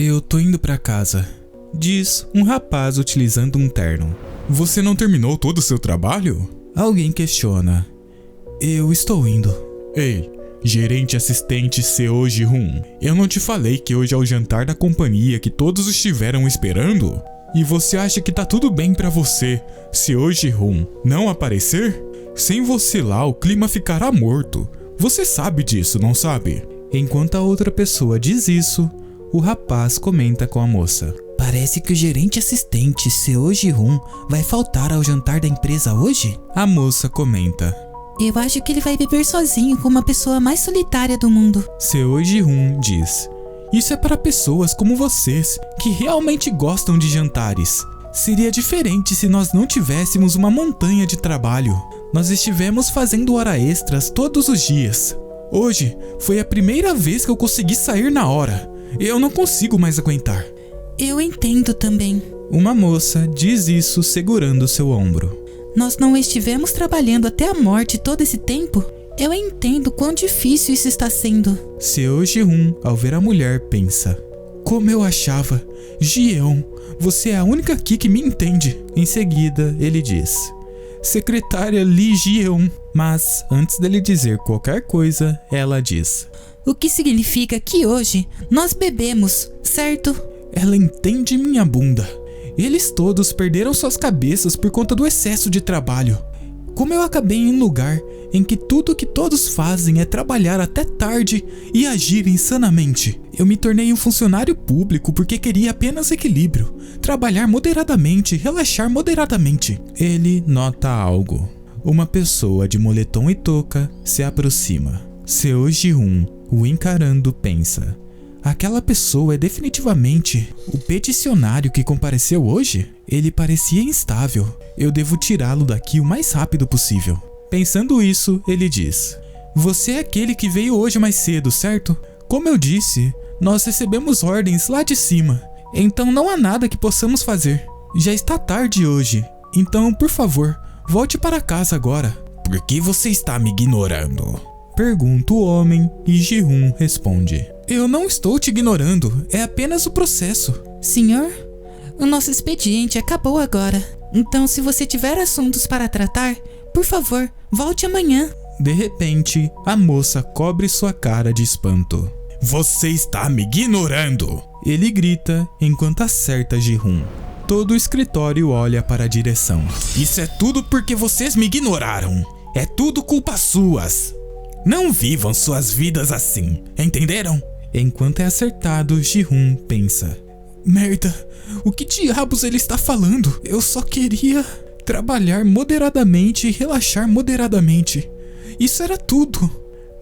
Eu tô indo pra casa, diz um rapaz utilizando um terno. Você não terminou todo o seu trabalho? Alguém questiona. Eu estou indo. Ei, gerente assistente Seo Ji-hoon, eu não te falei que hoje é o jantar da companhia que todos estiveram esperando? E você acha que tá tudo bem pra você, Seo Ji-hoon, não aparecer? Sem você lá o clima ficará morto. Você sabe disso, não sabe? Enquanto a outra pessoa diz isso, o rapaz comenta com a moça. Parece que o gerente assistente Seo Ji-hoon vai faltar ao jantar da empresa hoje? A moça comenta. Eu acho que ele vai beber sozinho com uma pessoa mais solitária do mundo. Seo Ji-hoon diz. Isso é para pessoas como vocês, que realmente gostam de jantares. Seria diferente se nós não tivéssemos uma montanha de trabalho. Nós estivemos fazendo hora extras todos os dias. Hoje foi a primeira vez que eu consegui sair na hora. Eu não consigo mais aguentar. Eu entendo também. Uma moça diz isso segurando seu ombro. Nós não estivemos trabalhando até a morte todo esse tempo? Eu entendo quão difícil isso está sendo. Seo Ji-hoon, ao ver a mulher, pensa. Como eu achava. Ji-eon, você é a única aqui que me entende. Em seguida, ele diz. Secretária Lee Ji-eon. Mas, antes dele dizer qualquer coisa, ela diz. O que significa que hoje nós bebemos, certo? Ela entende minha bunda. Eles todos perderam suas cabeças por conta do excesso de trabalho. Como eu acabei em um lugar em que tudo que todos fazem é trabalhar até tarde e agir insanamente. Eu me tornei um funcionário público porque queria apenas equilíbrio, trabalhar moderadamente, relaxar moderadamente. Ele nota algo. Uma pessoa de moletom e touca se aproxima. Seo Ji-hoon, o encarando, pensa. Aquela pessoa é definitivamente o peticionário que compareceu hoje? Ele parecia instável. Eu devo tirá-lo daqui o mais rápido possível. Pensando isso, ele diz. Você é aquele que veio hoje mais cedo, certo? Como eu disse, nós recebemos ordens lá de cima. Então não há nada que possamos fazer. Já está tarde hoje. Então, por favor, volte para casa agora. Por que você está me ignorando? Pergunta o homem e Ji-hoon responde. Eu não estou te ignorando, é apenas o processo. Senhor, o nosso expediente acabou agora. Então, se você tiver assuntos para tratar, por favor, volte amanhã. De repente, a moça cobre sua cara de espanto. Você está me ignorando! Ele grita enquanto acerta Ji-hoon. Todo o escritório olha para a direção. Isso é tudo porque vocês me ignoraram. É tudo culpa suas. Não vivam suas vidas assim, entenderam? Enquanto é acertado, Ji-hoon pensa. Merda, o que diabos ele está falando? Eu só queria trabalhar moderadamente e relaxar moderadamente. Isso era tudo.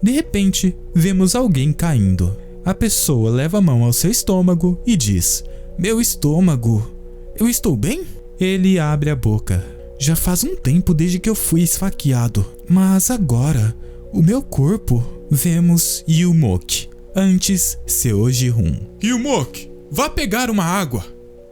De repente, vemos alguém caindo. A pessoa leva a mão ao seu estômago e diz. Meu estômago, eu estou bem? Ele abre a boca. Já faz um tempo desde que eu fui esfaqueado. Mas agora, o meu corpo... Vemos Yu-moki. Antes, Seo Ji-hoon. Yu-moki, vá pegar uma água.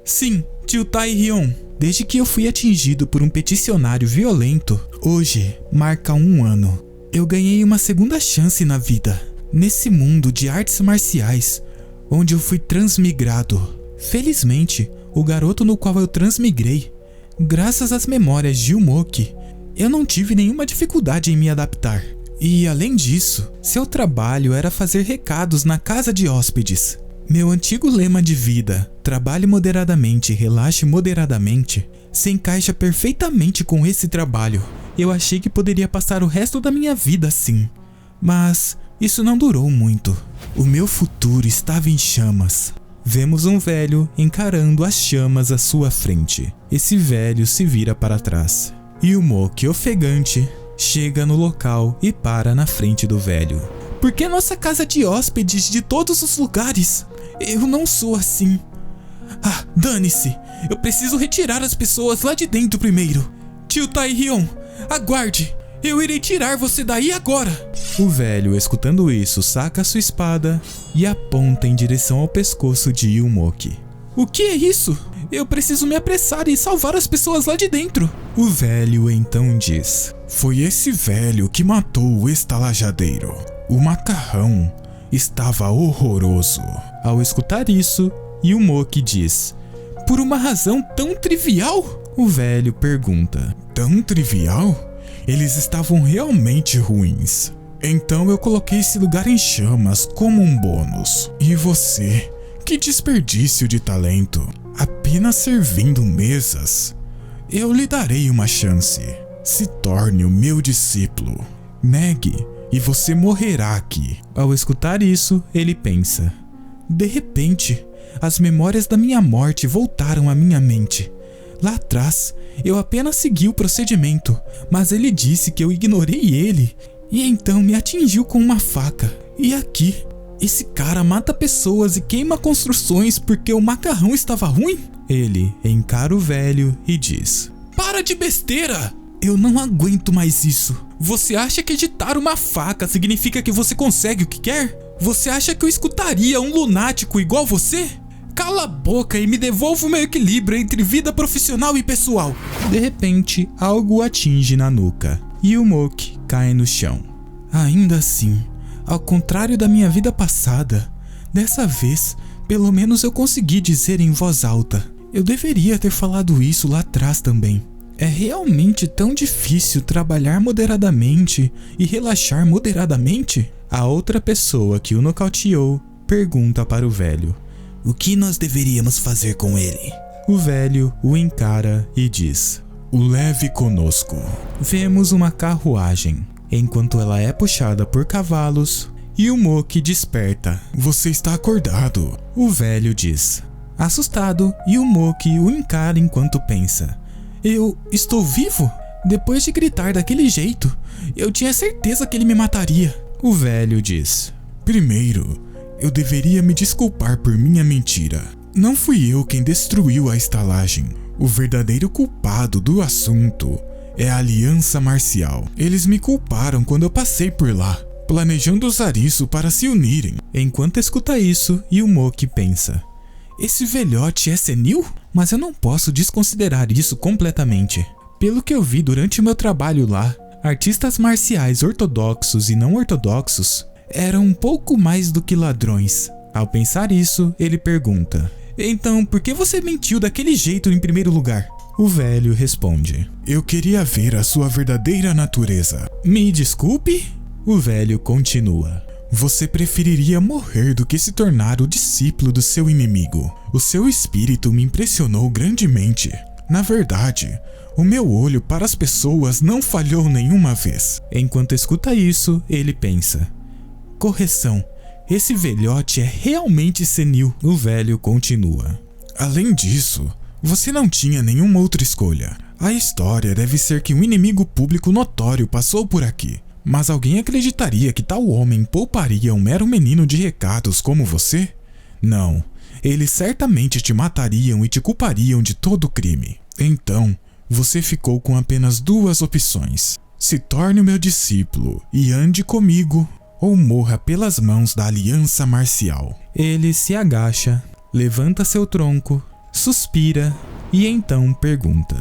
Sim, tio Tai-hyon. Desde que eu fui atingido por um peticionário violento, hoje marca 1 ano. Eu ganhei uma segunda chance na vida. Nesse mundo de artes marciais, onde eu fui transmigrado. Felizmente, o garoto no qual eu transmigrei, graças às memórias de Yu-moki, eu não tive nenhuma dificuldade em me adaptar. E além disso, seu trabalho era fazer recados na casa de hóspedes. Meu antigo lema de vida, trabalhe moderadamente e relaxe moderadamente, se encaixa perfeitamente com esse trabalho. Eu achei que poderia passar o resto da minha vida assim, mas isso não durou muito. O meu futuro estava em chamas. Vemos um velho encarando as chamas à sua frente. Esse velho se vira para trás. Yu-moki, ofegante, chega no local e para na frente do velho. Por que nossa casa de hóspedes de todos os lugares? Eu não sou assim. Ah, dane-se. Eu preciso retirar as pessoas lá de dentro primeiro. Tio Tai-hyon, aguarde. Eu irei tirar você daí agora. O velho, escutando isso, saca sua espada e aponta em direção ao pescoço de Yu-moki. O que é isso? Eu preciso me apressar e salvar as pessoas lá de dentro. O velho então diz. Foi esse velho que matou o estalajadeiro. O macarrão estava horroroso. Ao escutar isso, E o Moki diz: por uma razão tão trivial? O velho pergunta: tão trivial? Eles estavam realmente ruins. Então eu coloquei esse lugar em chamas como um bônus. E você? Que desperdício de talento. Apenas servindo mesas. Eu lhe darei uma chance. Se torne o meu discípulo. Negue e você morrerá aqui. Ao escutar isso, ele pensa: de repente, as memórias da minha morte voltaram à minha mente. Lá atrás, eu apenas segui o procedimento, mas ele disse que eu ignorei ele, e então me atingiu com uma faca. E aqui, esse cara mata pessoas e queima construções porque o macarrão estava ruim? Ele encara o velho e diz: para de besteira! Eu não aguento mais isso. Você acha que editar uma faca significa que você consegue o que quer? Você acha que eu escutaria um lunático igual você? Cala a boca e me devolva o meu equilíbrio entre vida profissional e pessoal. De repente, algo o atinge na nuca e o Moki cai no chão. Ainda assim, ao contrário da minha vida passada, dessa vez, pelo menos eu consegui dizer em voz alta: eu deveria ter falado isso lá atrás também. É realmente tão difícil trabalhar moderadamente e relaxar moderadamente? A outra pessoa que o nocauteou pergunta para o velho: o que nós deveríamos fazer com ele? O velho o encara e diz: o leve conosco. Vemos uma carruagem, enquanto ela é puxada por cavalos, e o Moki desperta. Você está acordado, o velho diz, assustado, e o Moki o encara enquanto pensa: eu estou vivo? Depois de gritar daquele jeito, eu tinha certeza que ele me mataria. O velho diz: primeiro, eu deveria me desculpar por minha mentira. Não fui eu quem destruiu a estalagem. O verdadeiro culpado do assunto é a Aliança Marcial. Eles me culparam quando eu passei por lá, planejando usar isso para se unirem. Enquanto escuta isso, o Moki pensa: esse velhote é senil? Mas eu não posso desconsiderar isso completamente. Pelo que eu vi durante o meu trabalho lá, artistas marciais ortodoxos e não ortodoxos eram um pouco mais do que ladrões. Ao pensar isso, ele pergunta: então, por que você mentiu daquele jeito em primeiro lugar? O velho responde: eu queria ver a sua verdadeira natureza. Me desculpe? O velho continua: você preferiria morrer do que se tornar o discípulo do seu inimigo. O seu espírito me impressionou grandemente. Na verdade, o meu olho para as pessoas não falhou nenhuma vez. Enquanto escuta isso, ele pensa: correção, esse velhote é realmente senil. O velho continua: além disso, você não tinha nenhuma outra escolha. A história deve ser que um inimigo público notório passou por aqui. Mas alguém acreditaria que tal homem pouparia um mero menino de recados como você? Não, eles certamente te matariam e te culpariam de todo o crime. Então, você ficou com apenas duas opções: se torne o meu discípulo e ande comigo, ou morra pelas mãos da Aliança Marcial. Ele se agacha, levanta seu tronco, suspira e então pergunta: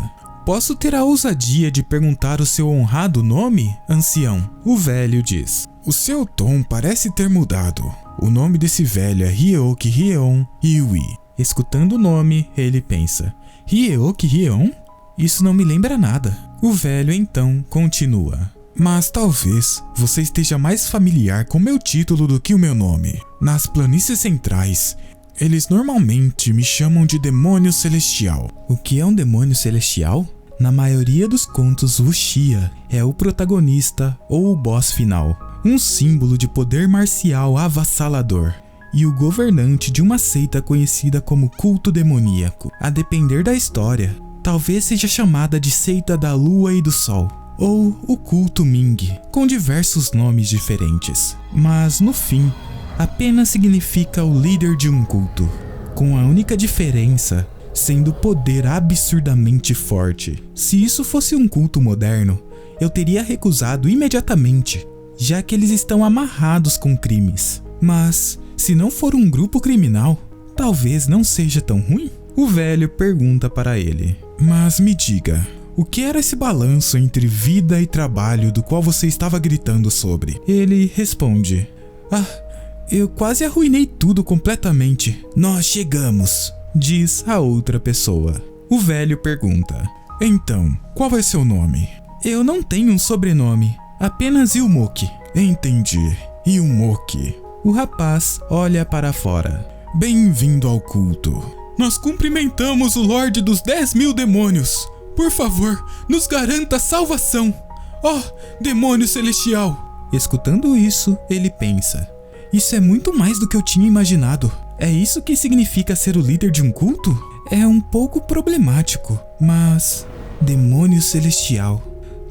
posso ter a ousadia de perguntar o seu honrado nome, ancião? O velho diz: o seu tom parece ter mudado. O nome desse velho é Ryoki Ryeon Iwi. Escutando o nome, ele pensa: Ryoki Ryeon? Isso não me lembra nada. O velho então continua: mas talvez você esteja mais familiar com meu título do que o meu nome. Nas planícies centrais, eles normalmente me chamam de Demônio Celestial. O que é um demônio celestial? Na maioria dos contos, Wuxia é o protagonista ou o boss final, um símbolo de poder marcial avassalador e o governante de uma seita conhecida como culto demoníaco. A depender da história, talvez seja chamada de seita da lua e do sol, ou o culto Ming, com diversos nomes diferentes, mas no fim, apenas significa o líder de um culto, com a única diferença sendo poder absurdamente forte. Se isso fosse um culto moderno, eu teria recusado imediatamente, já que eles estão amarrados com crimes. Mas, se não for um grupo criminal, talvez não seja tão ruim? O velho pergunta para ele: mas me diga, o que era esse balanço entre vida e trabalho do qual você estava gritando sobre? Ele responde: Eu quase arruinei tudo completamente. Nós chegamos, diz a outra pessoa. O velho pergunta: então, qual é seu nome? Eu não tenho um sobrenome, apenas Ilmoki. Entendi, Ilmoki. O rapaz olha para fora. Bem-vindo ao culto. Nós cumprimentamos o Lorde dos 10.000 demônios. Por favor, nos garanta a salvação. Oh, demônio celestial! Escutando isso, ele pensa: isso é muito mais do que eu tinha imaginado. É isso que significa ser o líder de um culto? É um pouco problemático, mas... demônio celestial.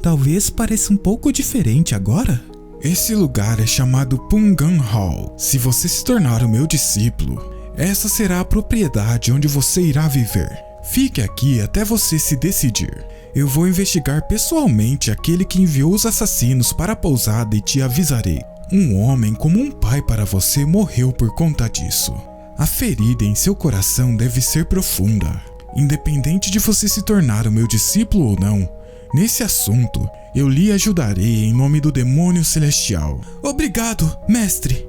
Talvez pareça um pouco diferente agora. Esse lugar é chamado Pungan Hall. Se você se tornar o meu discípulo, essa será a propriedade onde você irá viver. Fique aqui até você se decidir. Eu vou investigar pessoalmente aquele que enviou os assassinos para a pousada e te avisarei. Um homem como um pai para você morreu por conta disso. A ferida em seu coração deve ser profunda. Independente de você se tornar o meu discípulo ou não, nesse assunto eu lhe ajudarei em nome do demônio celestial. Obrigado, mestre!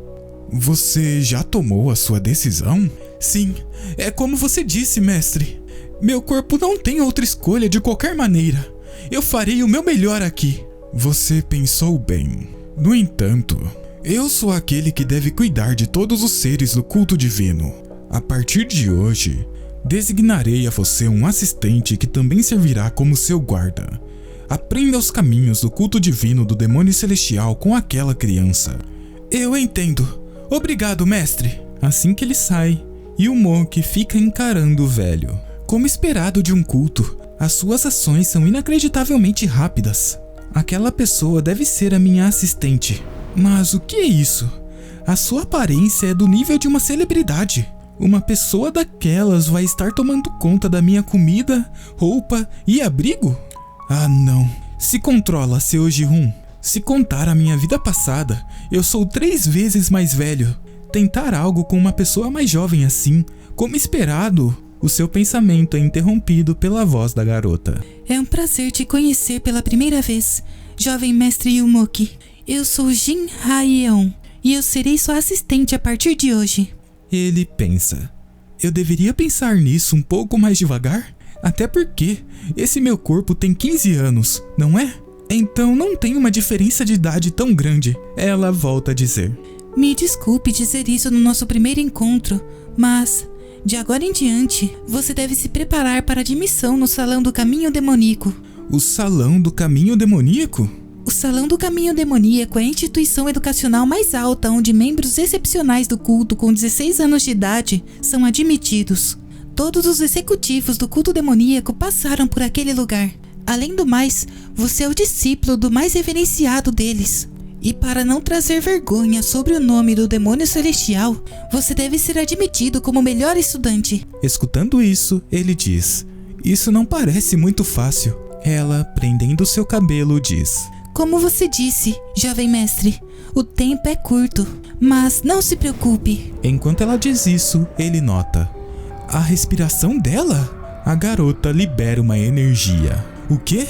Você já tomou a sua decisão? Sim, é como você disse, mestre. Meu corpo não tem outra escolha de qualquer maneira. Eu farei o meu melhor aqui. Você pensou bem. No entanto, eu sou aquele que deve cuidar de todos os seres do culto divino. A partir de hoje, designarei a você um assistente que também servirá como seu guarda. Aprenda os caminhos do culto divino do demônio celestial com aquela criança. Eu entendo. Obrigado, mestre. Assim que ele sai, Ilmoki fica encarando o velho. Como esperado de um culto, as suas ações são inacreditavelmente rápidas. Aquela pessoa deve ser a minha assistente. Mas o que é isso? A sua aparência é do nível de uma celebridade. Uma pessoa daquelas vai estar tomando conta da minha comida, roupa e abrigo? Ah, não. Se controla, seu Ji-Hoon. Se contar a minha vida passada, eu sou 3 vezes mais velho. Tentar algo com uma pessoa mais jovem assim, como esperado... O seu pensamento é interrompido pela voz da garota. É um prazer te conhecer pela primeira vez, jovem mestre Ilmoki. Eu sou Jin Ha-yeon e eu serei sua assistente a partir de hoje. Ele pensa: eu deveria pensar nisso um pouco mais devagar? Até porque esse meu corpo tem 15 anos, não é? Então não tem uma diferença de idade tão grande. Ela volta a dizer: me desculpe dizer isso no nosso primeiro encontro, mas... de agora em diante, você deve se preparar para a admissão no Salão do Caminho Demoníaco. O Salão do Caminho Demoníaco? O Salão do Caminho Demoníaco é a instituição educacional mais alta onde membros excepcionais do culto com 16 anos de idade são admitidos. Todos os executivos do culto demoníaco passaram por aquele lugar. Além do mais, você é o discípulo do mais reverenciado deles. E para não trazer vergonha sobre o nome do demônio celestial, você deve ser admitido como o melhor estudante. Escutando isso, ele diz: isso não parece muito fácil. Ela, prendendo seu cabelo, diz: como você disse, jovem mestre, o tempo é curto, mas não se preocupe. Enquanto ela diz isso, ele nota: a respiração dela? A garota libera uma energia. O quê?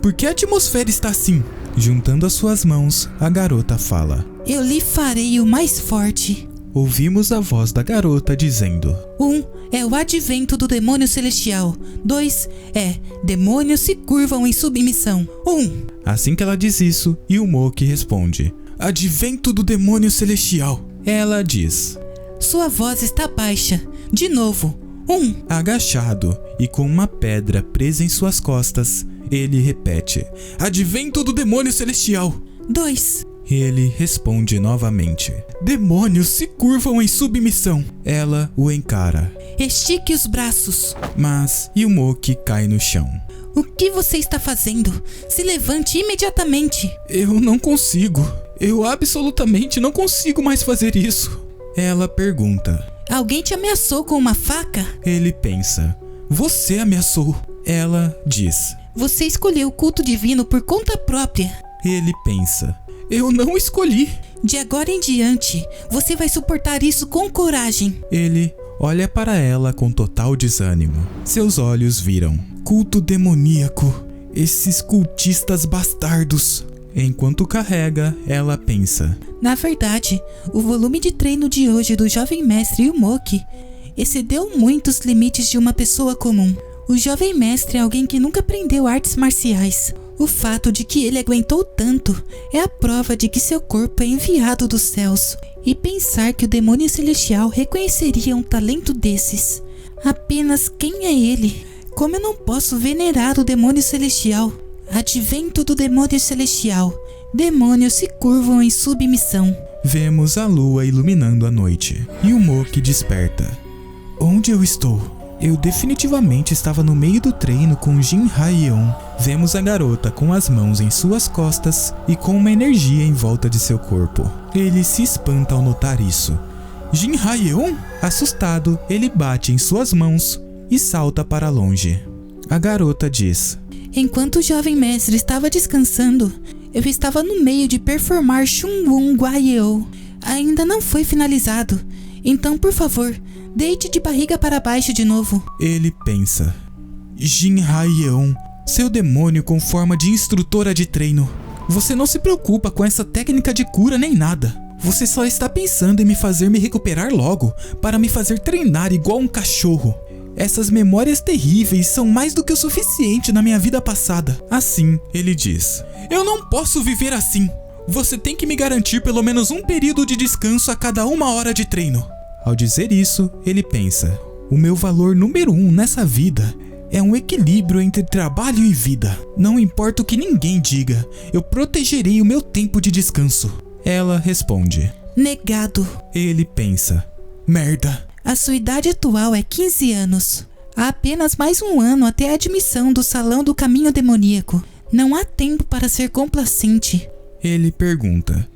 Por que a atmosfera está assim? Juntando as suas mãos, a garota fala: eu lhe farei o mais forte. Ouvimos a voz da garota dizendo: 1 é o advento do demônio celestial. 2 é demônios se curvam em submissão. 1. Assim que ela diz isso, Ilmoki responde: advento do demônio celestial. Ela diz: sua voz está baixa. De novo. 1. Agachado e com uma pedra presa em suas costas, ele repete: advento do demônio celestial. 2. Ele responde novamente: demônios se curvam em submissão. Ela o encara: estique os braços. Mas Ilmoki cai no chão. O que você está fazendo? Se levante imediatamente. Eu não consigo. Eu absolutamente não consigo mais fazer isso. Ela pergunta: alguém te ameaçou com uma faca? Ele pensa: você ameaçou. Ela diz: você escolheu o culto divino por conta própria. Ele pensa: eu não escolhi. De agora em diante, você vai suportar isso com coragem. Ele olha para ela com total desânimo. Seus olhos viram: culto demoníaco. Esses cultistas bastardos. Enquanto carrega, ela pensa. Na verdade, o volume de treino de hoje do jovem mestre Yumoki excedeu muito os limites de uma pessoa comum. O jovem mestre é alguém que nunca aprendeu artes marciais. O fato de que ele aguentou tanto é a prova de que seu corpo é enviado dos céus. E pensar que o demônio celestial reconheceria um talento desses. Apenas quem é ele? Como eu não posso venerar o demônio celestial? Advento do demônio celestial. Demônios se curvam em submissão. Vemos a lua iluminando a noite. Yumoki desperta. Onde eu estou? Eu definitivamente estava no meio do treino com Jin Haeyeon. Vemos a garota com as mãos em suas costas e com uma energia em volta de seu corpo. Ele se espanta ao notar isso. Jin Haeyeon? Assustado, ele bate em suas mãos e salta para longe. A garota diz: Enquanto o jovem mestre estava descansando, eu estava no meio de performar Shunwon Guayeo. Ainda não foi finalizado, então por favor, deite de barriga para baixo de novo. Ele pensa. Jin Haeyeon, seu demônio com forma de instrutora de treino. Você não se preocupa com essa técnica de cura nem nada. Você só está pensando em me fazer me recuperar logo, para me fazer treinar igual um cachorro. Essas memórias terríveis são mais do que o suficiente na minha vida passada. Assim, ele diz: Eu não posso viver assim. Você tem que me garantir pelo menos um período de descanso a cada 1 hora de treino. Ao dizer isso, ele pensa: o meu valor número 1 nessa vida é um equilíbrio entre trabalho e vida. Não importa o que ninguém diga, eu protegerei o meu tempo de descanso. Ela responde: Negado. Ele pensa: merda. A sua idade atual é 15 anos. Há apenas mais 1 ano até a admissão do Salão do Caminho Demoníaco. Não há tempo para ser complacente. Ele pergunta: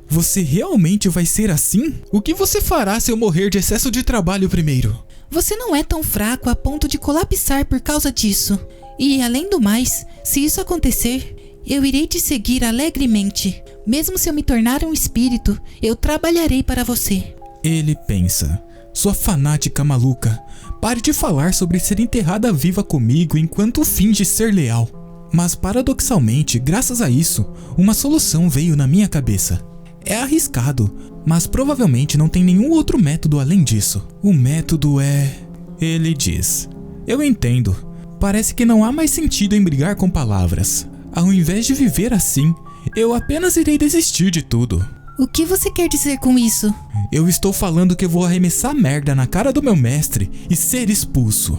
Você realmente vai ser assim? O que você fará se eu morrer de excesso de trabalho primeiro? Você não é tão fraco a ponto de colapsar por causa disso. E, além do mais, se isso acontecer, eu irei te seguir alegremente. Mesmo se eu me tornar um espírito, eu trabalharei para você. Ele pensa: Sua fanática maluca, pare de falar sobre ser enterrada viva comigo enquanto finge ser leal. Mas paradoxalmente, graças a isso, uma solução veio na minha cabeça. É arriscado, mas provavelmente não tem nenhum outro método além disso. O método é... Ele diz: Eu entendo. Parece que não há mais sentido em brigar com palavras. Ao invés de viver assim, eu apenas irei desistir de tudo. O que você quer dizer com isso? Eu estou falando que eu vou arremessar merda na cara do meu mestre e ser expulso.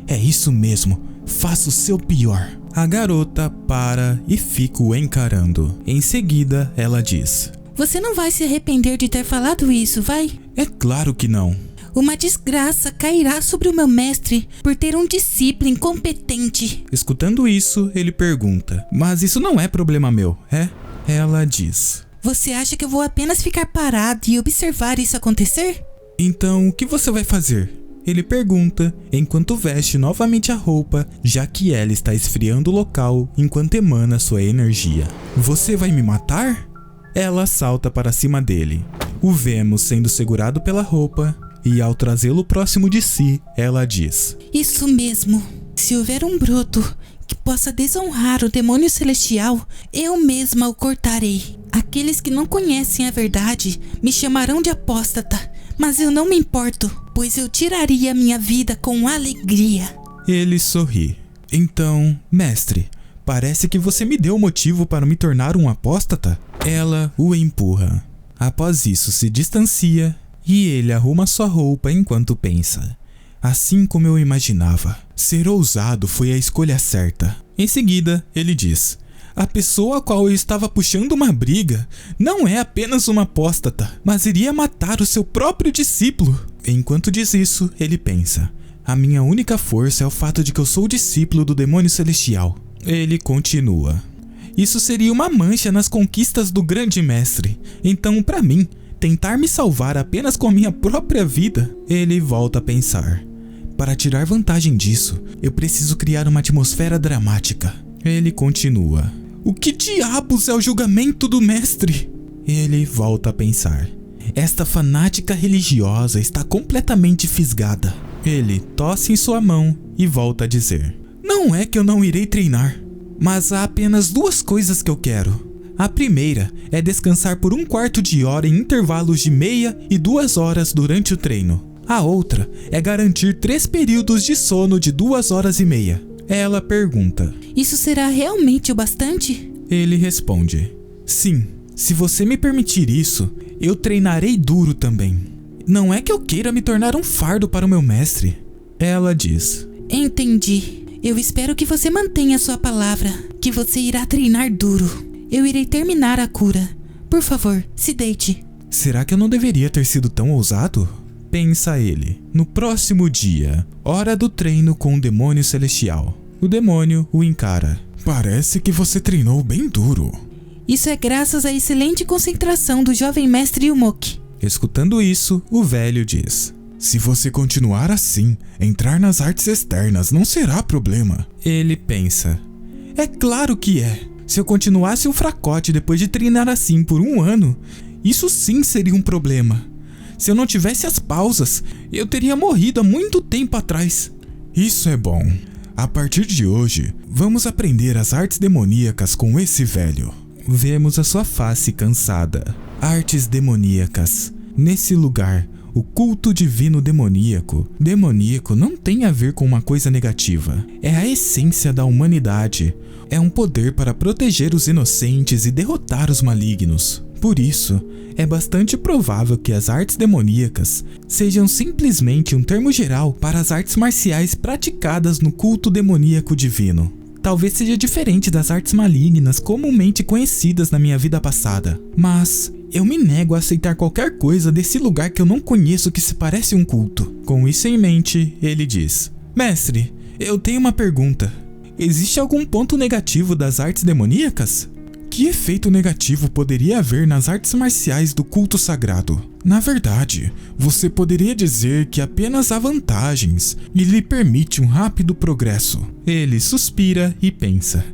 É isso mesmo, faça o seu pior. A garota para e fica o encarando. Em seguida, ela diz: Você não vai se arrepender de ter falado isso, vai? É claro que não. Uma desgraça cairá sobre o meu mestre por ter um discípulo incompetente. Escutando isso, ele pergunta: Mas isso não é problema meu, é? Ela diz: Você acha que eu vou apenas ficar parado e observar isso acontecer? Então, o que você vai fazer? Ele pergunta, enquanto veste novamente a roupa, já que ela está esfriando o local enquanto emana sua energia. Você vai me matar? Ela salta para cima dele. O vemos sendo segurado pela roupa e, ao trazê-lo próximo de si, ela diz: Isso mesmo. Se houver um broto que possa desonrar o demônio celestial, eu mesma o cortarei. Aqueles que não conhecem a verdade me chamarão de apóstata, mas eu não me importo, pois eu tiraria minha vida com alegria. Ele sorri. Então, mestre, parece que você me deu motivo para me tornar um apóstata? Ela o empurra. Após isso, se distancia e ele arruma sua roupa enquanto pensa: assim como eu imaginava, ser ousado foi a escolha certa. Em seguida, ele diz: a pessoa a qual eu estava puxando uma briga não é apenas uma apóstata, mas iria matar o seu próprio discípulo. Enquanto diz isso, ele pensa: a minha única força é o fato de que eu sou discípulo do demônio celestial. Ele continua: isso seria uma mancha nas conquistas do grande mestre. Então, para mim, tentar me salvar apenas com a minha própria vida. Ele volta a pensar: para tirar vantagem disso, eu preciso criar uma atmosfera dramática. Ele continua: o que diabos é o julgamento do mestre? Ele volta a pensar: esta fanática religiosa está completamente fisgada. Ele tosse em sua mão e volta a dizer: não é que eu não irei treinar, mas há apenas 2 coisas que eu quero: A primeira é descansar por 1/4 de hora em intervalos de meia e 2 horas durante o treino. A outra é garantir 3 períodos de sono de 2h30. Ela pergunta: Isso será realmente o bastante? Ele responde: Sim, se você me permitir isso, eu treinarei duro também. Não é que eu queira me tornar um fardo para o meu mestre. Ela diz: Entendi. Eu espero que você mantenha sua palavra, que você irá treinar duro. Eu irei terminar a cura. Por favor, se deite. Será que eu não deveria ter sido tão ousado? Pensa ele. No próximo dia, hora do treino com o demônio celestial. O demônio o encara. Parece que você treinou bem duro. Isso é graças à excelente concentração do jovem mestre Yumoki. Escutando isso, o velho diz: Se você continuar assim, entrar nas artes externas não será problema. Ele pensa: É claro que é. Se eu continuasse um fracote depois de treinar assim por 1 ano, isso sim seria um problema. Se eu não tivesse as pausas, eu teria morrido há muito tempo atrás. Isso é bom. A partir de hoje, vamos aprender as artes demoníacas com esse velho. Vemos a sua face cansada. Artes demoníacas. Nesse lugar, o culto divino demoníaco. Demoníaco não tem a ver com uma coisa negativa. É a essência da humanidade. É um poder para proteger os inocentes e derrotar os malignos. Por isso, é bastante provável que as artes demoníacas sejam simplesmente um termo geral para as artes marciais praticadas no culto demoníaco divino. Talvez seja diferente das artes malignas comumente conhecidas na minha vida passada, mas eu me nego a aceitar qualquer coisa desse lugar que eu não conheço que se parece um culto. Com isso em mente, ele diz: Mestre, eu tenho uma pergunta. Existe algum ponto negativo das artes demoníacas? Que efeito negativo poderia haver nas artes marciais do culto sagrado? Na verdade, você poderia dizer que apenas há vantagens e lhe permite um rápido progresso. Ele suspira e pensa: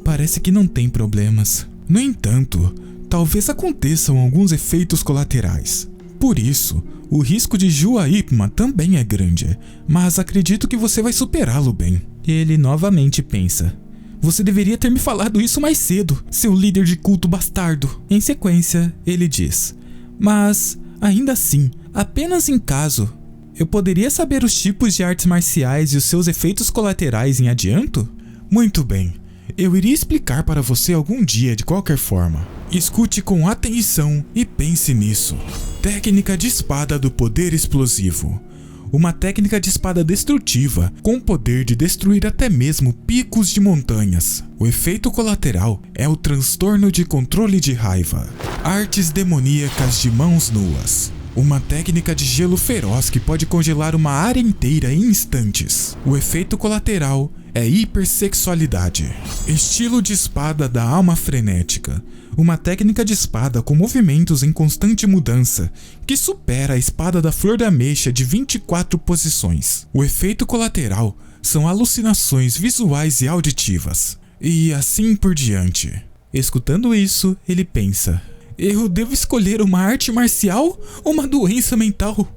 Parece que não tem problemas. No entanto, talvez aconteçam alguns efeitos colaterais. Por isso, o risco de Juaipma também é grande, mas acredito que você vai superá-lo bem. Ele novamente pensa: Você deveria ter me falado isso mais cedo, seu líder de culto bastardo. Em sequência, ele diz: Mas, ainda assim, apenas em caso, eu poderia saber os tipos de artes marciais e os seus efeitos colaterais em adianto? Muito bem, eu iria explicar para você algum dia de qualquer forma. Escute com atenção e pense nisso. Técnica de espada do poder explosivo. Uma técnica de espada destrutiva, com o poder de destruir até mesmo picos de montanhas. O efeito colateral é o transtorno de controle de raiva. Artes demoníacas de mãos nuas. Uma técnica de gelo feroz que pode congelar uma área inteira em instantes. O efeito colateral é hipersexualidade. Estilo de espada da alma frenética. Uma técnica de espada com movimentos em constante mudança, que supera a espada da flor da ameixa de 24 posições. O efeito colateral são alucinações visuais e auditivas. E assim por diante. Escutando isso, ele pensa: Eu devo escolher uma arte marcial ou uma doença mental?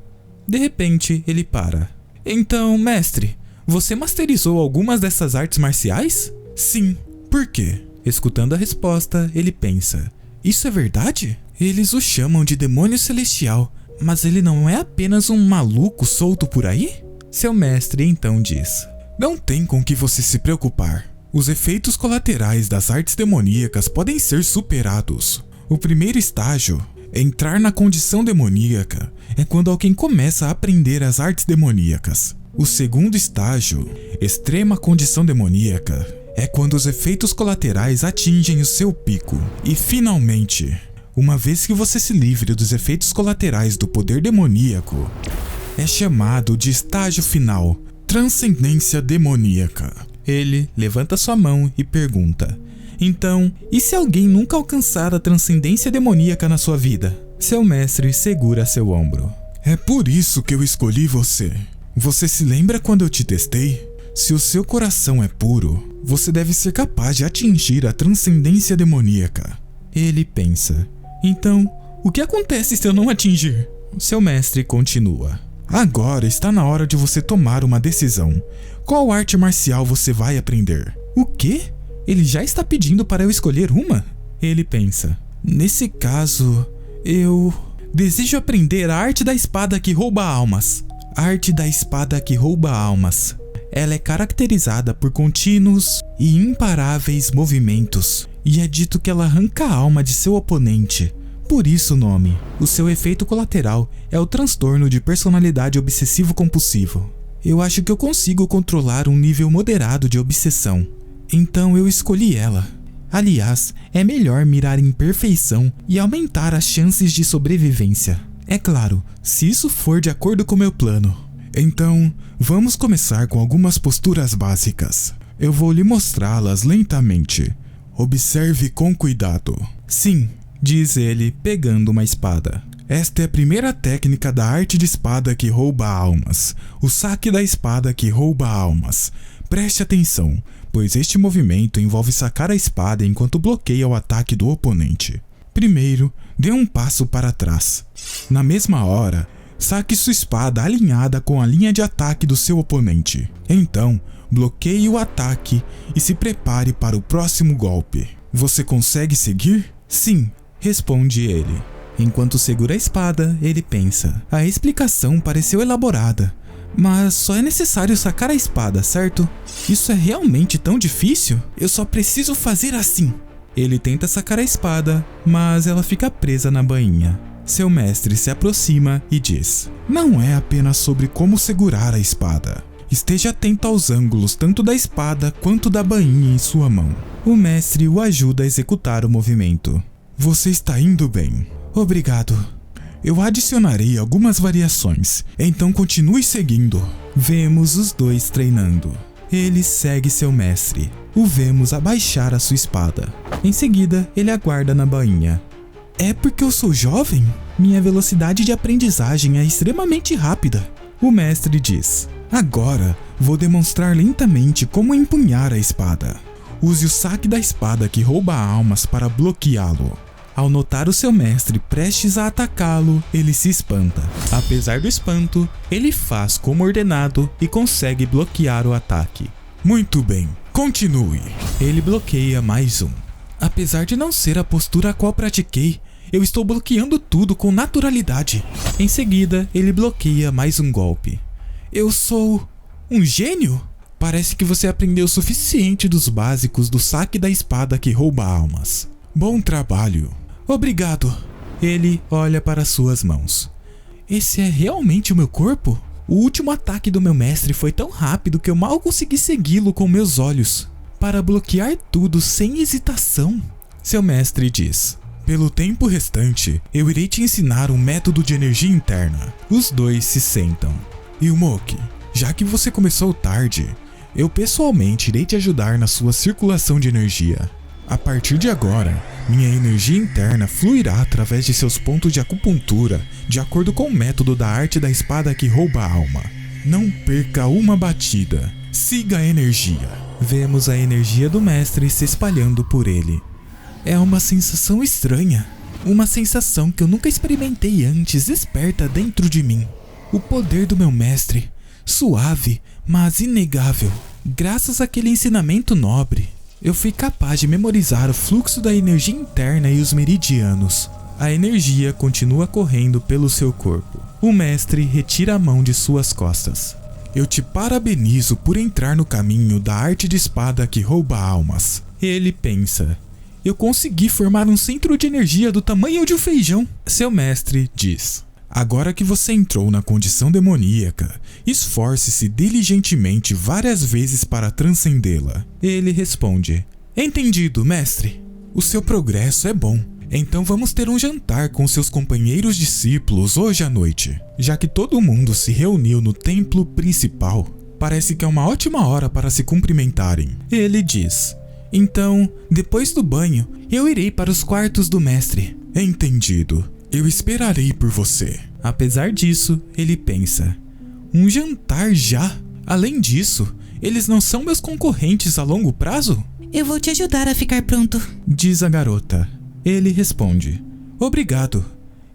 De repente, ele para. Então, mestre, você masterizou algumas dessas artes marciais? Sim. Por quê? Escutando a resposta, ele pensa: Isso é verdade? Eles o chamam de demônio celestial, mas ele não é apenas um maluco solto por aí? Seu mestre então diz: Não tem com que você se preocupar. Os efeitos colaterais das artes demoníacas podem ser superados. O primeiro estágio, entrar na condição demoníaca, é quando alguém começa a aprender as artes demoníacas. O segundo estágio, extrema condição demoníaca, é quando os efeitos colaterais atingem o seu pico. E finalmente, uma vez que você se livre dos efeitos colaterais do poder demoníaco, é chamado de estágio final, transcendência demoníaca. Ele levanta sua mão e pergunta: Então, e se alguém nunca alcançar a transcendência demoníaca na sua vida? Seu mestre segura seu ombro. É por isso que eu escolhi você. Você se lembra quando eu te testei? Se o seu coração é puro, você deve ser capaz de atingir a transcendência demoníaca. Ele pensa: Então, o que acontece se eu não atingir? Seu mestre continua: Agora está na hora de você tomar uma decisão. Qual arte marcial você vai aprender? O quê? Ele já está pedindo para eu escolher uma? Ele pensa: nesse caso, eu desejo aprender a arte da espada que rouba almas. A arte da espada que rouba almas. Ela é caracterizada por contínuos e imparáveis movimentos, e é dito que ela arranca a alma de seu oponente. Por isso o nome. O seu efeito colateral é o transtorno de personalidade obsessivo-compulsivo. Eu acho que eu consigo controlar um nível moderado de obsessão, então eu escolhi ela. Aliás, é melhor mirar em perfeição e aumentar as chances de sobrevivência. É claro, se isso for de acordo com meu plano. Então, vamos começar com algumas posturas básicas. Eu vou lhe mostrá-las lentamente. Observe com cuidado. Sim, diz ele, pegando uma espada. Esta é a primeira técnica da arte de espada que rouba almas. O saque da espada que rouba almas. Preste atenção, pois este movimento envolve sacar a espada enquanto bloqueia o ataque do oponente. Primeiro, dê um passo para trás. Na mesma hora, saque sua espada alinhada com a linha de ataque do seu oponente. Então, bloqueie o ataque e se prepare para o próximo golpe. Você consegue seguir? Sim, responde ele. Enquanto segura a espada, ele pensa. A explicação pareceu elaborada, mas só é necessário sacar a espada, certo? Isso é realmente tão difícil? Eu só preciso fazer assim. Ele tenta sacar a espada, mas ela fica presa na bainha. Seu mestre se aproxima e diz: não é apenas sobre como segurar a espada. Esteja atento aos ângulos tanto da espada quanto da bainha em sua mão. O mestre o ajuda a executar o movimento. Você está indo bem. Obrigado. Eu adicionarei algumas variações, então continue seguindo. Vemos os dois treinando. Ele segue seu mestre. O vemos abaixar a sua espada. Em seguida, ele aguarda na bainha. É porque eu sou jovem? Minha velocidade de aprendizagem é extremamente rápida. O mestre diz: agora, vou demonstrar lentamente como empunhar a espada. Use o saque da espada que rouba almas para bloqueá-lo. Ao notar o seu mestre prestes a atacá-lo, ele se espanta. Apesar do espanto, ele faz como ordenado e consegue bloquear o ataque. Muito bem, continue. Ele bloqueia mais um. Apesar de não ser a postura a qual pratiquei, eu estou bloqueando tudo com naturalidade. Em seguida, ele bloqueia mais um golpe. Eu sou um gênio? Parece que você aprendeu o suficiente dos básicos do saque da espada que rouba almas. Bom trabalho. Obrigado. Ele olha para suas mãos. Esse é realmente o meu corpo? O último ataque do meu mestre foi tão rápido que eu mal consegui segui-lo com meus olhos. Para bloquear tudo sem hesitação. Seu mestre diz: pelo tempo restante, eu irei te ensinar um método de energia interna. Os dois se sentam. Yumoki, já que você começou tarde, eu pessoalmente irei te ajudar na sua circulação de energia. A partir de agora, minha energia interna fluirá através de seus pontos de acupuntura, de acordo com o método da arte da espada que rouba a alma. Não perca uma batida. Siga a energia. Vemos a energia do mestre se espalhando por ele. É uma sensação estranha. Uma sensação que eu nunca experimentei antes desperta dentro de mim. O poder do meu mestre, suave, mas inegável. Graças àquele ensinamento nobre, eu fui capaz de memorizar o fluxo da energia interna e os meridianos. A energia continua correndo pelo seu corpo. O mestre retira a mão de suas costas. Eu te parabenizo por entrar no caminho da arte de espada que rouba almas. Ele pensa: eu consegui formar um centro de energia do tamanho de um feijão. Seu mestre diz: agora que você entrou na condição demoníaca, esforce-se diligentemente várias vezes para transcendê-la. Ele responde: entendido, mestre. O seu progresso é bom. Então vamos ter um jantar com seus companheiros discípulos hoje à noite. Já que todo mundo se reuniu no templo principal, parece que é uma ótima hora para se cumprimentarem. Ele diz: então, depois do banho, eu irei para os quartos do mestre. Entendido. Eu esperarei por você. Apesar disso, ele pensa: um jantar já? Além disso, eles não são meus concorrentes a longo prazo? Eu vou te ajudar a ficar pronto, diz a garota. Ele responde: obrigado.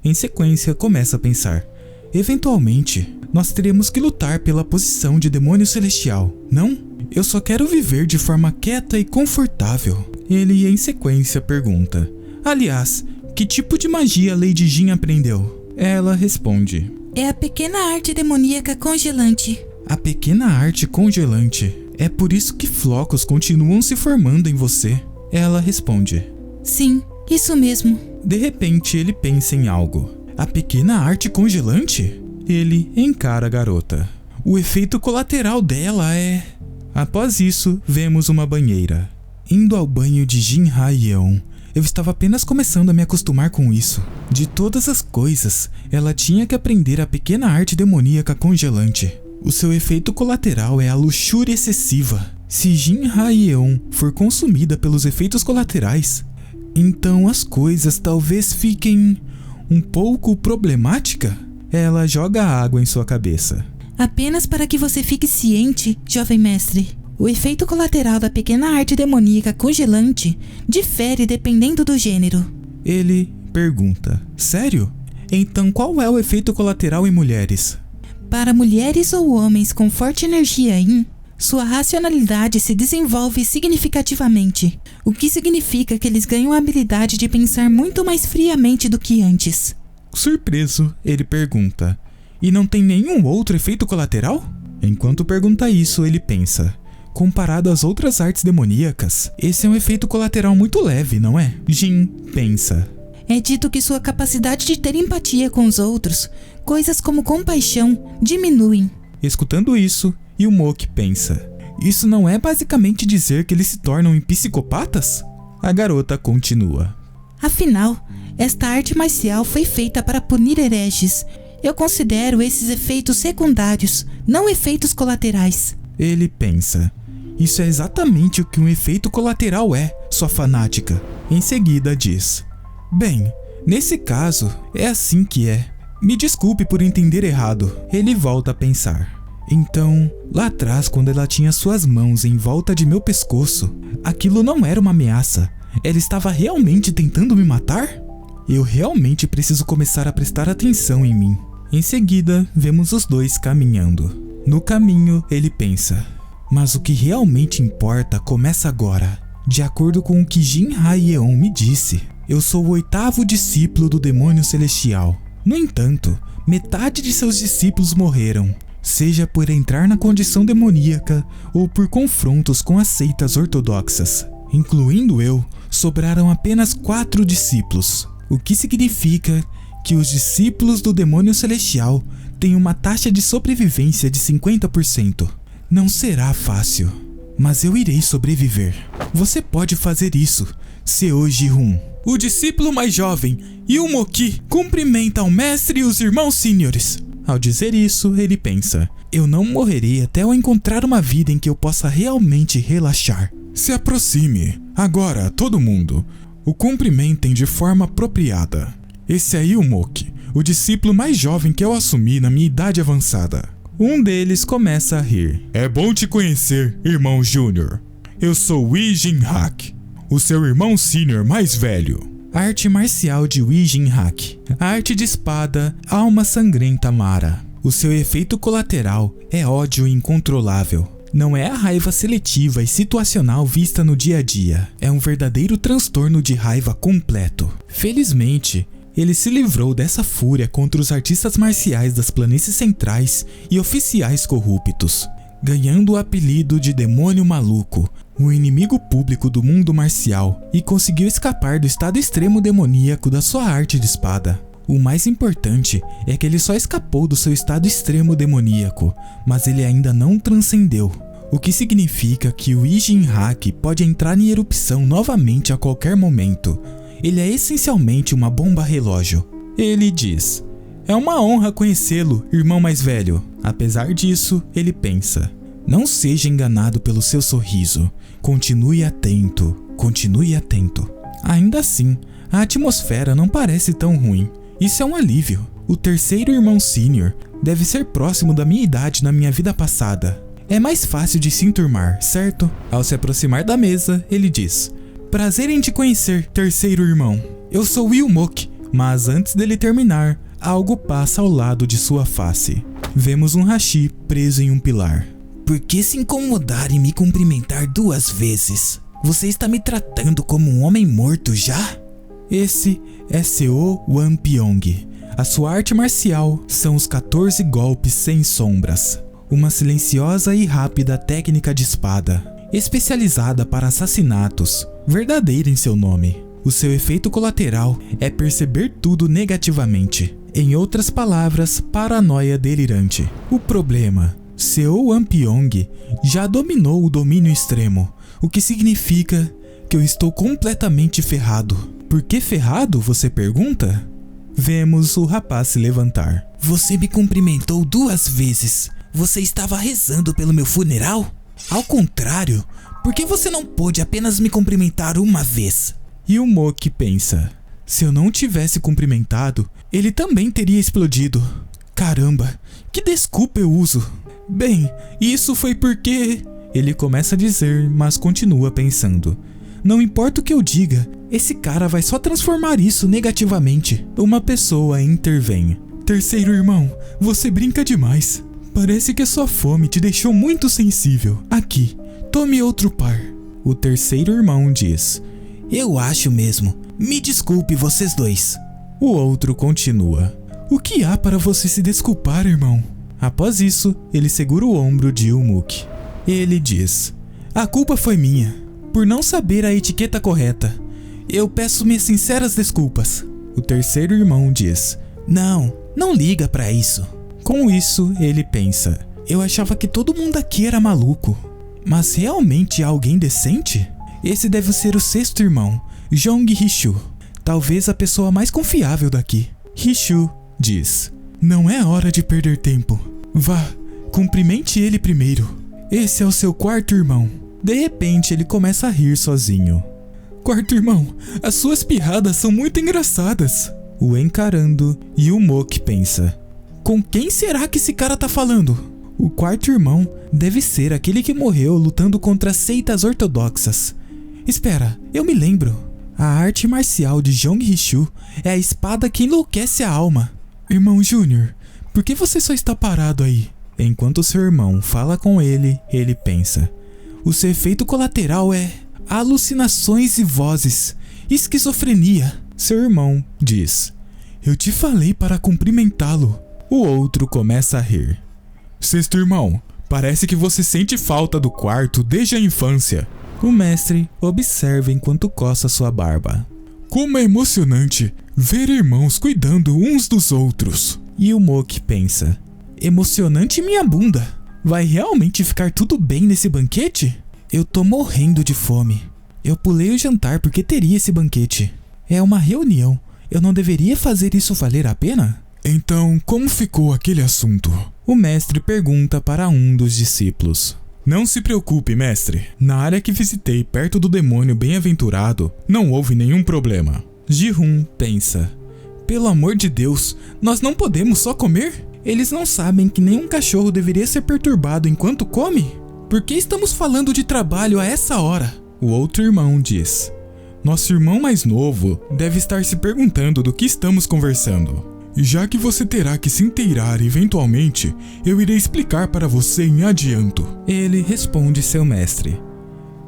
Em sequência, começa a pensar: eventualmente, nós teremos que lutar pela posição de demônio celestial, não? Eu só quero viver de forma quieta e confortável. Ele, em sequência, pergunta: Aliás, que tipo de magia Lady Jin aprendeu? Ela responde: É a pequena arte demoníaca congelante. A pequena arte congelante. É por isso que flocos continuam se formando em você. Ela responde: Sim, isso mesmo. De repente ele pensa em algo. A pequena arte congelante? Ele encara a garota. O efeito colateral dela é... Após isso, vemos uma banheira. Indo ao banho de Jin Ha-yeon, eu estava apenas começando a me acostumar com isso. De todas as coisas, ela tinha que aprender a pequena arte demoníaca congelante. O seu efeito colateral é a luxúria excessiva. Se Jin Ha-yeon for consumida pelos efeitos colaterais, então as coisas talvez fiquem um pouco problemáticas. Ela joga água em sua cabeça. Apenas para que você fique ciente, jovem mestre. O efeito colateral da pequena arte demoníaca congelante difere dependendo do gênero. Ele pergunta: Sério? Então qual é o efeito colateral em mulheres? Para mulheres ou homens com forte energia yin, sua racionalidade se desenvolve significativamente, o que significa que eles ganham a habilidade de pensar muito mais friamente do que antes. Surpreso, ele pergunta: E não tem nenhum outro efeito colateral? Enquanto pergunta isso, ele pensa: Comparado às outras artes demoníacas, esse é um efeito colateral muito leve, não é? Jin pensa: É dito que sua capacidade de ter empatia com os outros, coisas como compaixão, diminuem. Escutando isso, Yumoki pensa: Isso não é basicamente dizer que eles se tornam psicopatas? A garota continua: Afinal, esta arte marcial foi feita para punir hereges. Eu considero esses efeitos secundários, não efeitos colaterais. Ele pensa: Isso é exatamente o que um efeito colateral é, sua fanática. Em seguida diz: Bem, nesse caso, é assim que é. Me desculpe por entender errado. Ele volta a pensar: Então, lá atrás, quando ela tinha suas mãos em volta de meu pescoço, aquilo não era uma ameaça. Ela estava realmente tentando me matar? Eu realmente preciso começar a prestar atenção em mim. Em seguida, vemos os dois caminhando. No caminho, ele pensa: Mas o que realmente importa começa agora. De acordo com o que Jin Ha-yeon me disse, eu sou o 8º discípulo do demônio celestial. No entanto, metade de seus discípulos morreram, seja por entrar na condição demoníaca ou por confrontos com as seitas ortodoxas. Incluindo eu, sobraram apenas 4 discípulos, o que significa que os discípulos do demônio celestial têm uma taxa de sobrevivência de 50%. Não será fácil, mas eu irei sobreviver. Você pode fazer isso, Seo Ji-hun. O discípulo mais jovem, Yumoki, cumprimenta o mestre e os irmãos sêniores. Ao dizer isso, ele pensa: Eu não morrerei até eu encontrar uma vida em que eu possa realmente relaxar. Se aproxime, agora, todo mundo. O cumprimentem de forma apropriada. Esse é Yumoki, o discípulo mais jovem que eu assumi na minha idade avançada. Um deles começa a rir. É bom te conhecer, irmão Júnior. Eu sou Wi Jin-hak, o seu irmão sênior mais velho. Arte marcial de Wi Jin-hak. Arte de espada, alma sangrenta Mara. O seu efeito colateral é ódio incontrolável. Não é a raiva seletiva e situacional vista no dia a dia. É um verdadeiro transtorno de raiva completo. Felizmente, ele se livrou dessa fúria contra os artistas marciais das planícies centrais e oficiais corruptos, ganhando o apelido de Demônio Maluco, o inimigo público do mundo marcial, e conseguiu escapar do estado extremo demoníaco da sua arte de espada. O mais importante é que ele só escapou do seu estado extremo demoníaco, mas ele ainda não transcendeu, o que significa que o Wi Jin-hak pode entrar em erupção novamente a qualquer momento. Ele é essencialmente uma bomba relógio. Ele diz: É uma honra conhecê-lo, irmão mais velho. Apesar disso, ele pensa: Não seja enganado pelo seu sorriso. Continue atento, continue atento. Ainda assim, a atmosfera não parece tão ruim. Isso é um alívio. O terceiro irmão sênior deve ser próximo da minha idade na minha vida passada. É mais fácil de se enturmar, certo? Ao se aproximar da mesa, ele diz: Prazer em te conhecer, terceiro irmão. Eu sou Yumoki. Mas antes dele terminar, algo passa ao lado de sua face. Vemos um hashi preso em um pilar. Por que se incomodar em me cumprimentar 2 vezes? Você está me tratando como um homem morto já? Esse é Seo Wonpyong. A sua arte marcial são os 14 golpes sem sombras. Uma silenciosa e rápida técnica de espada, especializada para assassinatos, verdadeira em seu nome. O seu efeito colateral é perceber tudo negativamente. Em outras palavras, paranoia delirante. O problema: Seo Wonpyong já dominou o domínio extremo, o que significa que eu estou completamente ferrado. Por que ferrado, você pergunta? Vemos o rapaz se levantar. Você me cumprimentou 2 vezes. Você estava rezando pelo meu funeral? Ao contrário, por que você não pôde apenas me cumprimentar uma vez? E o Moki pensa: se eu não tivesse cumprimentado, ele também teria explodido. Caramba, que desculpa eu uso? Bem, isso foi porque... Ele começa a dizer, mas continua pensando. Não importa o que eu diga, esse cara vai só transformar isso negativamente. Uma pessoa intervém. Terceiro irmão, você brinca demais. Parece que a sua fome te deixou muito sensível. Aqui, tome outro par. O terceiro irmão diz: eu acho mesmo. Me desculpe vocês dois. O outro continua: o que há para você se desculpar, irmão? Após isso, ele segura o ombro de Umuki. Ele diz: a culpa foi minha, por não saber a etiqueta correta. Eu peço minhas sinceras desculpas. O terceiro irmão diz: não liga pra isso. Com isso, ele pensa: eu achava que todo mundo aqui era maluco. Mas realmente há alguém decente? Esse deve ser o sexto irmão, Jong Hishu. Talvez a pessoa mais confiável daqui. Hishu diz: não é hora de perder tempo. Vá, cumprimente ele primeiro. Esse é o seu quarto irmão. De repente ele começa a rir sozinho. Quarto irmão, as suas piadas são muito engraçadas. O encarando, e o Moki pensa: com quem será que esse cara tá falando? O quarto irmão deve ser aquele que morreu lutando contra seitas ortodoxas. Espera, eu me lembro. A arte marcial de Jong Hishu é a espada que enlouquece a alma. Irmão Júnior, por que você só está parado aí? Enquanto seu irmão fala com ele, ele pensa: o seu efeito colateral é alucinações e vozes, esquizofrenia. Seu irmão diz: eu te falei para cumprimentá-lo. O outro começa a rir. Sexto irmão, parece que você sente falta do quarto desde a infância. O mestre observa enquanto coça sua barba. Como é emocionante ver irmãos cuidando uns dos outros. E o Moki pensa: emocionante minha bunda. Vai realmente ficar tudo bem nesse banquete? Eu tô morrendo de fome. Eu pulei o jantar porque teria esse banquete. É uma reunião. Eu não deveria fazer isso valer a pena? Então, como ficou aquele assunto? O mestre pergunta para um dos discípulos. Não se preocupe, mestre. Na área que visitei perto do demônio bem-aventurado, não houve nenhum problema. Ji-hun pensa: pelo amor de Deus, nós não podemos só comer? Eles não sabem que nenhum cachorro deveria ser perturbado enquanto come? Por que estamos falando de trabalho a essa hora? O outro irmão diz: nosso irmão mais novo deve estar se perguntando do que estamos conversando. Já que você terá que se inteirar eventualmente, eu irei explicar para você em adianto. Ele responde seu mestre: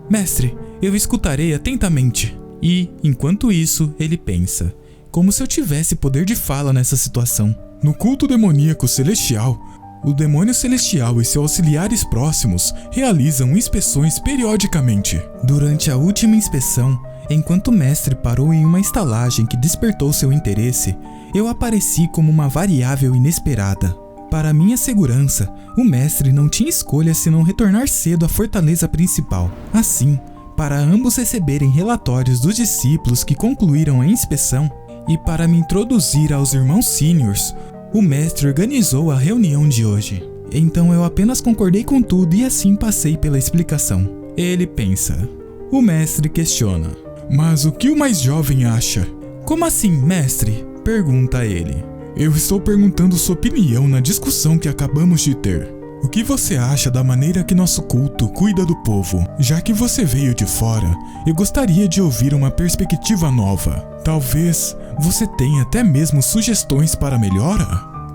mestre, eu escutarei atentamente. E, enquanto isso, ele pensa: como se eu tivesse poder de fala nessa situação. No culto demoníaco celestial, o demônio celestial e seus auxiliares próximos realizam inspeções periodicamente. Durante a última inspeção, enquanto o mestre parou em uma estalagem que despertou seu interesse, eu apareci como uma variável inesperada. Para minha segurança, o mestre não tinha escolha senão retornar cedo à fortaleza principal. Assim, para ambos receberem relatórios dos discípulos que concluíram a inspeção, e para me introduzir aos irmãos seniors, o mestre organizou a reunião de hoje. Então eu apenas concordei com tudo e assim passei pela explicação. Ele pensa. O mestre questiona: mas o que o mais jovem acha? Como assim, mestre? Pergunta ele. Eu estou perguntando sua opinião na discussão que acabamos de ter. O que você acha da maneira que nosso culto cuida do povo? Já que você veio de fora, eu gostaria de ouvir uma perspectiva nova. Talvez você tenha até mesmo sugestões para melhora?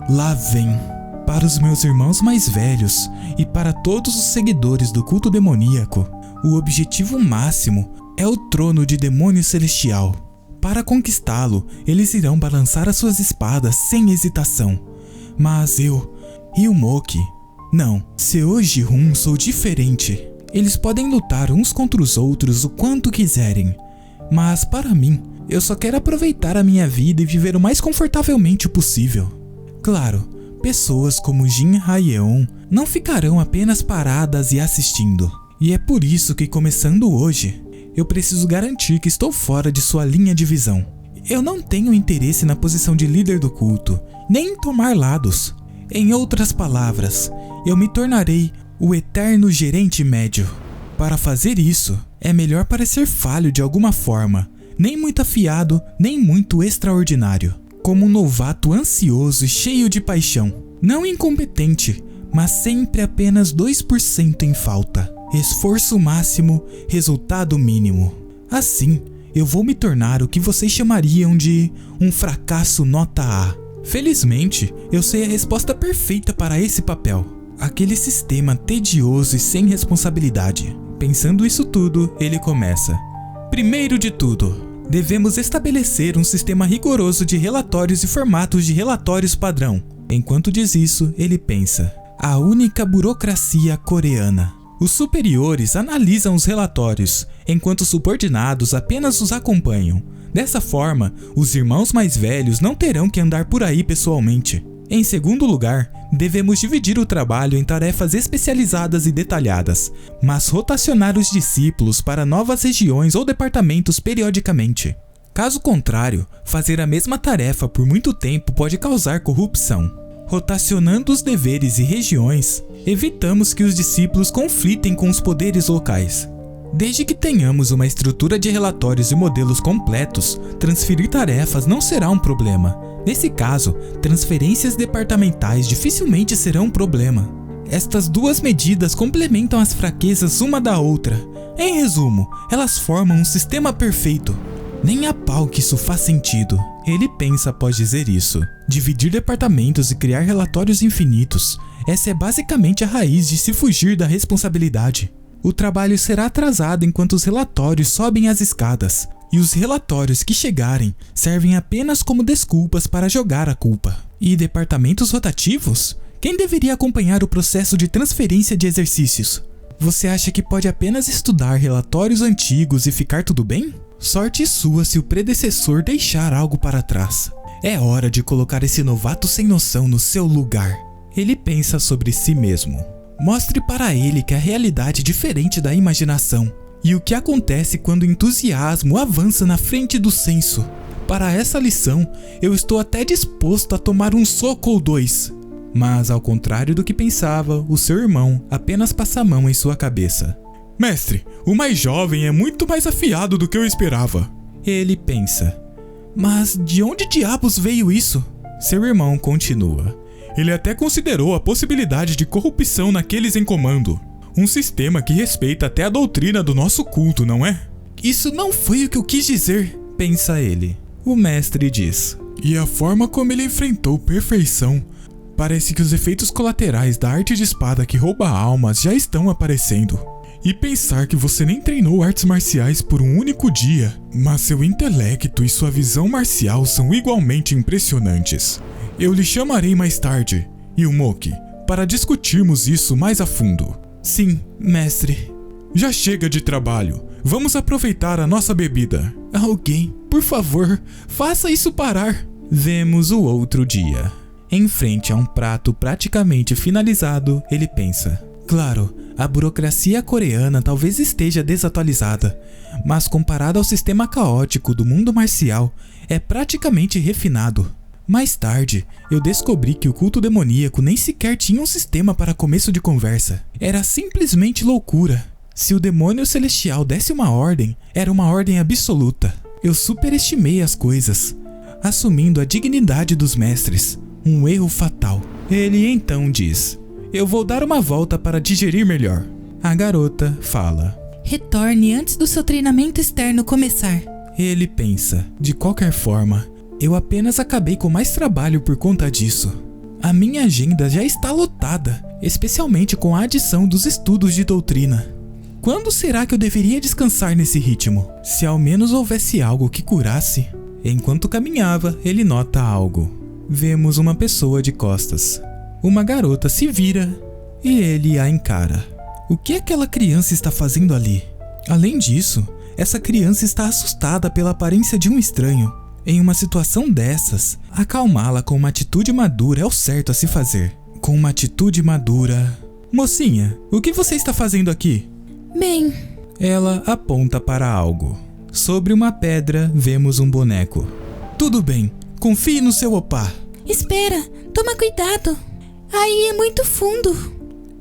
Lá vem. Para os meus irmãos mais velhos e para todos os seguidores do culto demoníaco, o objetivo máximo é o trono de demônio celestial. para conquistá-lo, eles irão balançar as suas espadas sem hesitação. Mas eu e o Moki, não, Seo Ji-hoon sou diferente. Eles podem lutar uns contra os outros o quanto quiserem, mas para mim, eu só quero aproveitar a minha vida e viver o mais confortavelmente possível. Claro, pessoas como Jin Ha-yeon não ficarão apenas paradas e assistindo. E é por isso que, começando hoje, eu preciso garantir que estou fora de sua linha de visão. Eu não tenho interesse na posição de líder do culto, nem em tomar lados. Em outras palavras, eu me tornarei o eterno gerente médio. Para fazer isso, é melhor parecer falho de alguma forma, nem muito afiado, nem muito extraordinário. Como um novato ansioso e cheio de paixão. Não incompetente, mas sempre apenas 2% em falta. Esforço máximo, resultado mínimo. Assim, eu vou me tornar o que vocês chamariam de um fracasso nota A. Felizmente, eu sei a resposta perfeita para esse papel. Aquele sistema tedioso e sem responsabilidade. Pensando isso tudo, ele começa. Primeiro de tudo, devemos estabelecer um sistema rigoroso de relatórios e formatos de relatórios padrão. Enquanto diz isso, ele pensa. A única burocracia coreana. Os superiores analisam os relatórios, enquanto os subordinados apenas os acompanham. Dessa forma, os irmãos mais velhos não terão que andar por aí pessoalmente. Em segundo lugar, devemos dividir o trabalho em tarefas especializadas e detalhadas, mas rotacionar os discípulos para novas regiões ou departamentos periodicamente. Caso contrário, fazer a mesma tarefa por muito tempo pode causar corrupção. Rotacionando os deveres e regiões, evitamos que os discípulos conflitem com os poderes locais. Desde que tenhamos uma estrutura de relatórios e modelos completos, transferir tarefas não será um problema. Nesse caso, transferências departamentais dificilmente serão um problema. Estas duas medidas complementam as fraquezas uma da outra. Em resumo, elas formam um sistema perfeito. Nem a pau que isso faz sentido. Ele pensa após dizer isso. Dividir departamentos e criar relatórios infinitos. Essa é basicamente a raiz de se fugir da responsabilidade. O trabalho será atrasado enquanto os relatórios sobem as escadas. E os relatórios que chegarem servem apenas como desculpas para jogar a culpa. E departamentos rotativos? Quem deveria acompanhar o processo de transferência de exercícios? Você acha que pode apenas estudar relatórios antigos e ficar tudo bem? Sorte sua se o predecessor deixar algo para trás. É hora de colocar esse novato sem noção no seu lugar. Ele pensa sobre si mesmo. Mostre para ele que a realidade é diferente da imaginação. E o que acontece quando o entusiasmo avança na frente do senso. Para essa lição, eu estou até disposto a tomar um soco ou dois. Mas, ao contrário do que pensava, o seu irmão apenas passa a mão em sua cabeça. Mestre, o mais jovem é muito mais afiado do que eu esperava. Ele pensa. Mas de onde diabos veio isso? Seu irmão continua. Ele até considerou a possibilidade de corrupção naqueles em comando. Um sistema que respeita até a doutrina do nosso culto, não é? Isso não foi o que eu quis dizer, pensa ele. O mestre diz. E a forma como ele enfrentou perfeição. Parece que os efeitos colaterais da arte de espada que rouba almas já estão aparecendo. E pensar que você nem treinou artes marciais por um único dia, mas seu intelecto e sua visão marcial são igualmente impressionantes. Eu lhe chamarei mais tarde, Yumoki, para discutirmos isso mais a fundo. Sim, mestre. Já chega de trabalho. Vamos aproveitar a nossa bebida. Alguém, por favor, faça isso parar. Vemos o outro dia. Em frente a um prato praticamente finalizado, ele pensa. Claro, a burocracia coreana talvez esteja desatualizada, mas comparado ao sistema caótico do mundo marcial, é praticamente refinado. Mais tarde, eu descobri que o culto demoníaco nem sequer tinha um sistema para começo de conversa. Era simplesmente loucura. Se o demônio celestial desse uma ordem, era uma ordem absoluta. Eu superestimei as coisas, assumindo a dignidade dos mestres. Um erro fatal. Ele então diz: eu vou dar uma volta para digerir melhor. A garota fala: retorne antes do seu treinamento externo começar. Ele pensa: de qualquer forma, eu apenas acabei com mais trabalho por conta disso. A minha agenda já está lotada, especialmente com a adição dos estudos de doutrina. Quando será que eu deveria descansar nesse ritmo? Se ao menos houvesse algo que curasse. Enquanto caminhava, ele nota algo. Vemos uma pessoa de costas. Uma garota se vira e ele a encara. O que aquela criança está fazendo ali? Além disso, essa criança está assustada pela aparência de um estranho. Em uma situação dessas, acalmá-la com uma atitude madura é o certo a se fazer. Com uma atitude madura... Mocinha, o que você está fazendo aqui? Bem... Ela aponta para algo. Sobre uma pedra, vemos um boneco. Tudo bem, confie no seu opá. Espera, toma cuidado. Aí é muito fundo.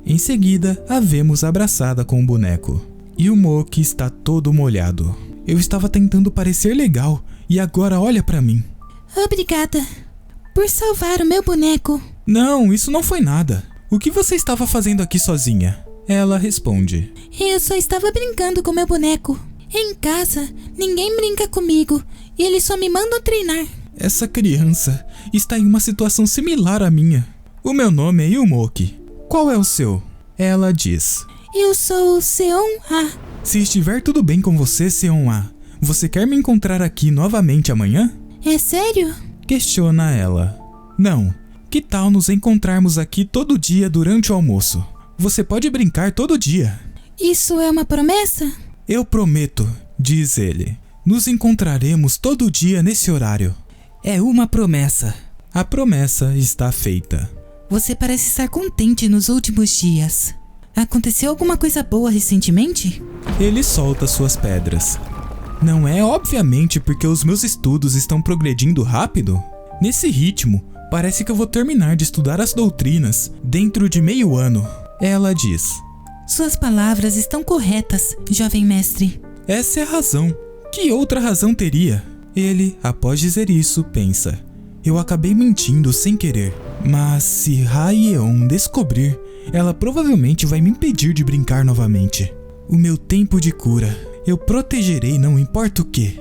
Em seguida, a vemos abraçada com o boneco. E o Moki está todo molhado. Eu estava tentando parecer legal e agora olha pra mim. Obrigada por salvar o meu boneco. Não, isso não foi nada. O que você estava fazendo aqui sozinha? Ela responde. Eu só estava brincando com meu boneco. Em casa, ninguém brinca comigo e eles só me mandam treinar. Essa criança está em uma situação similar à minha. O meu nome é Yumoki. Qual é o seu? Ela diz. Eu sou o Seon-A. Se estiver tudo bem com você, Seon-A, você quer me encontrar aqui novamente amanhã? É sério? Questiona ela. Não. Que tal nos encontrarmos aqui todo dia durante o almoço? Você pode brincar todo dia. Isso é uma promessa? Eu prometo, diz ele. Nos encontraremos todo dia nesse horário. É uma promessa. A promessa está feita. Você parece estar contente nos últimos dias. Aconteceu alguma coisa boa recentemente? Ele solta suas pedras. Não é obviamente porque os meus estudos estão progredindo rápido? Nesse ritmo, parece que eu vou terminar de estudar as doutrinas dentro de meio ano. Ela diz. Suas palavras estão corretas, jovem mestre. Essa é a razão. Que outra razão teria? Ele, após dizer isso, pensa. Eu acabei mentindo sem querer. Mas se Ha-Yeon descobrir, ela provavelmente vai me impedir de brincar novamente. O meu tempo de cura, eu protegerei não importa o que.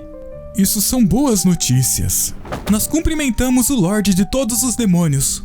Isso são boas notícias. Nós cumprimentamos o Lorde de todos os demônios.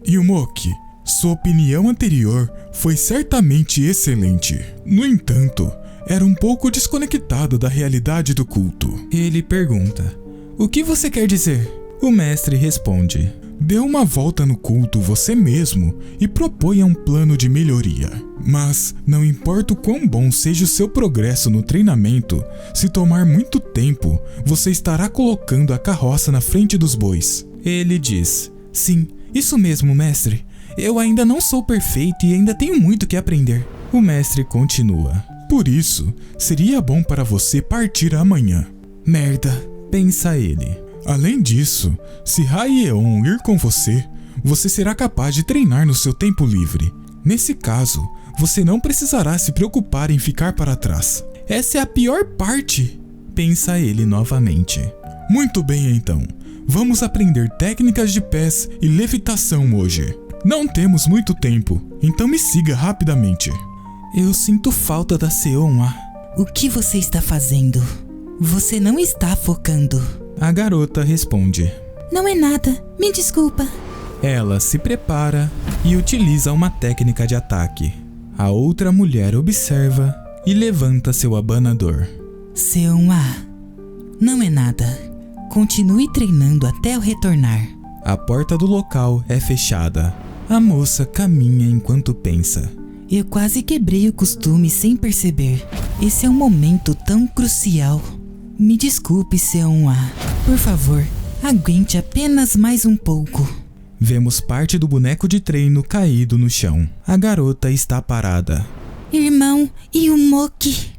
Yumoki, sua opinião anterior foi certamente excelente. No entanto, era um pouco desconectado da realidade do culto. Ele pergunta, o que você quer dizer? O mestre responde, dê uma volta no culto você mesmo e proponha um plano de melhoria. Mas, não importa o quão bom seja o seu progresso no treinamento, se tomar muito tempo, você estará colocando a carroça na frente dos bois. Ele diz, sim, isso mesmo, mestre. Eu ainda não sou perfeito e ainda tenho muito que aprender. O mestre continua. Por isso, seria bom para você partir amanhã. Merda, pensa ele. Além disso, se Ha-Yeon ir com você, você será capaz de treinar no seu tempo livre. Nesse caso, você não precisará se preocupar em ficar para trás. Essa é a pior parte, pensa ele novamente. Muito bem então, vamos aprender técnicas de pés e levitação hoje. Não temos muito tempo, então me siga rapidamente. Eu sinto falta da Seon-A. O que você está fazendo? Você não está focando. A garota responde. Não é nada, me desculpa. Ela se prepara e utiliza uma técnica de ataque. A outra mulher observa e levanta seu abanador. Seon-A, não é nada. Continue treinando até eu retornar. A porta do local é fechada. A moça caminha enquanto pensa. Eu quase quebrei o costume sem perceber. Esse é um momento tão crucial. Me desculpe, Seon-A. Por favor, aguente apenas mais um pouco. Vemos parte do boneco de treino caído no chão. A garota está parada. Irmão Yumoki.